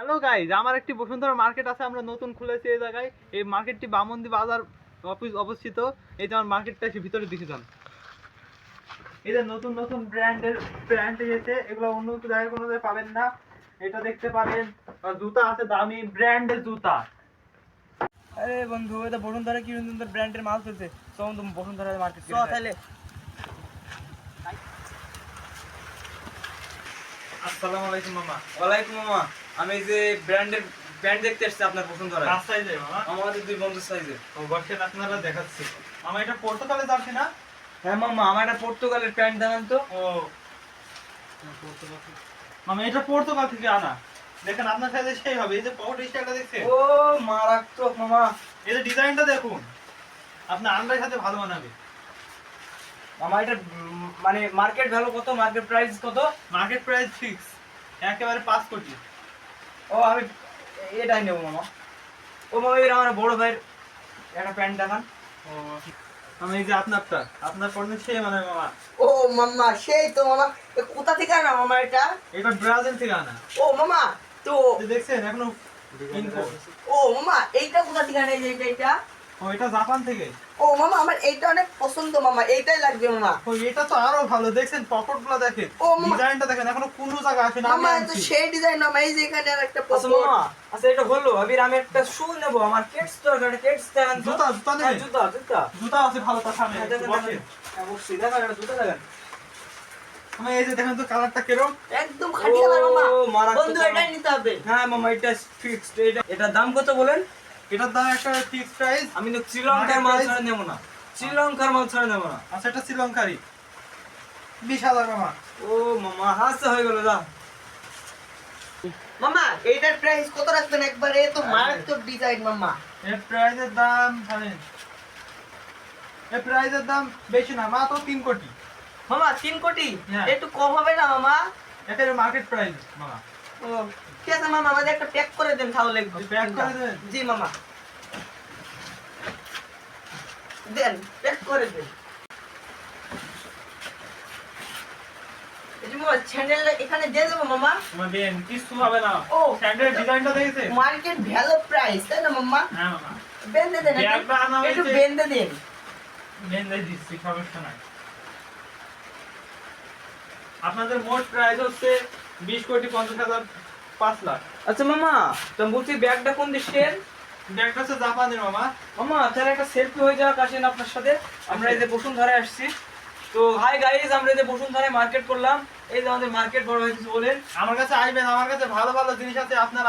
Hello guys, আমার একটি Bashundhara market আছে, আমরা নতুন খুলেছি এই জায়গায়। এই মার্কেটটি বামন্দি বাজার অফিস অবস্থিত। এই যে আমার মার্কেটটা এসে ভিতরে দিকে যান। এই যে নতুন নতুন ব্র্যান্ড এসেছে, এগুলো অন্য জায়গায় কোনো জায়গায় পাবেন না। এটা দেখতে পারেন, আর জুতা আছে দামি ব্র্যান্ডের জুতা। আরে বন্ধু, এটা বসুন্ধরা কি সুন্দর ব্র্যান্ডের মাল চলছে। চল তুমি বসুন্ধরা মার্কেট চ তাহলে। আসসালামু আলাইকুম মামা। ওয়ালাইকুম মামা। আমি এই যে ব্র্যান্ড দেখতে এসেছি আপনার বসুন্ধরা। কার সাইজে মামা? আমাদের দুই বন্ধু সাইজে। ও বসেন, আপনারা দেখাচ্ছি। মামা এটা পর্তুগালে যাচ্ছে না? হ্যাঁ মামা, আমার একটা পর্তুগালের প্যান্ট দেখান তো। ও মামা, এটা পর্তুগাল থেকে আনা। দেখেন আপনার সাথে সেই হবে। এই যে পকেট স্টাইলটা দেখছেন? ও মারাত্মক মামা। এই যে ডিজাইনটা দেখুন, আপনার আন্ডারের সাথে ভালো মানাবে। মামা এটা মানে মার্কেট ভ্যালু কত, মার্কেট প্রাইস কত? মার্কেট প্রাইস ফিক্স, একেবারে 5 কোটি। ও আমি এটাই নেবো মামা। ও মামা, এর আমার বড় ভাইয়ের একটা প্যান্ট দেখান। ও আমি এই যে আপনার পড়লে সেই মানে মামা। ও মাম্মা, সেই তো মামা। কোথা থেকে আনা মামা এটা? এটা ব্রাজিল থেকে আনা। ও মামা, তো এই যে দেখছেন এখনো ইনকো। ও মামা, এইটা কোথা থেকে আনা? এইটা ও এটা জাপান থেকে। ও মামা, আমার এইটা অনেক পছন্দ মামা, এইটাই লাগবে মামা। ও এটা তো আরো ভালো, দেখছেন পকেটগুলো দেখেন, ও মামা। ডিজাইনটা দেখেন, এখনো কোনো জায়গা আসে না। আমি মামা, তো আনছি। সেই ডিজাইন মামা, এই যে এখানে আর একটা আচ্ছা পছন্দ মামা, আচ্ছা এটা হলো। আমি একটা শু নেবো, আমার কেটস দরকার। কেটস দেখান তো। জুতা হ্যাঁ, নেবেন? জুতা। জুতা আছে ভালো, তার সামনে হ্যাঁ, দেখেন, বসেন। দেখেন। হ্যাঁ, বসছি। দেখান একটা জুতা দেখান। আমি এই যে দেখেন তো কালারটা কিরকম। একদম খাঁটি কালার মামা। ও, মারাত্মক বন্ধু, মামা। এটাই নিতে হবে। হ্যাঁ মামা, এটা ফিক্সড। এটার দাম কত বলেন? এটার দাম একটা ফিক্স প্রাইস। আমি তো শ্রীলঙ্কার মাল Market ছাড়া নেবো না। শ্রীলঙ্কার মাল ছাড়া নেবো না। আচ্ছা, এটা শ্রীলঙ্কারি 20,000 মামা। ও মামা, হাসতে হয়ে গেল। যা মামা, এইটার প্রাইস কত রাখবেন একবারে? এ তো মারাত্মক ডিজাইন মামা। এর প্রাইসের দাম জানেন? এর প্রাইসের দাম বেশি না, মাত্র 3 কোটি। মামা 3 কোটি? হ্যাঁ। একটু কম হবে না মামা? এটার মার্কেট প্রাইস মামা। ও ঠিক আছে মামা, আমাদের একটা প্যাক করে দেন তাহলে। প্যাক করে দেবেন? জি মামা, দেন, প্যাক করে দেন। এই যে মামা, স্যান্ডেলটা এখানে দিয়ে দেবো মামা। মামা দেন, কিছু হবে না। ও, স্যান্ডেল ডিজাইনটা দেখেছেন? মার্কেট ভ্যালু প্রাইস, তাই না মামা? হ্যাঁ মামা, বেঁধে দেন, ব্যাগটা আনা একটু হয়েছে। বেঁধে দেন। বেঁধে দিচ্ছি, সমস্যা নাই। আপনাদের মোট প্রাইস হচ্ছে 20,50,000, 5 লাখ। আচ্ছা মামা, তো বলছি ব্যাগটা কোন দেশের? ব্যাগটা হচ্ছে জাপানের মামা। মামা তাহলে একটা সেলফি হয়ে যাওয়া আসেন আপনার সাথে। আমরা এই যে বসুন্ধরায় আসছি। তো হাই গাইস, আমরা এই যে বসুন্ধরায় মার্কেট করলাম। এই যে আমাদের মার্কেট বড় হয়েছে বলেন। আমার কাছে আসবেন, আমার কাছে ভালো ভালো জিনিস আছে। আপনারা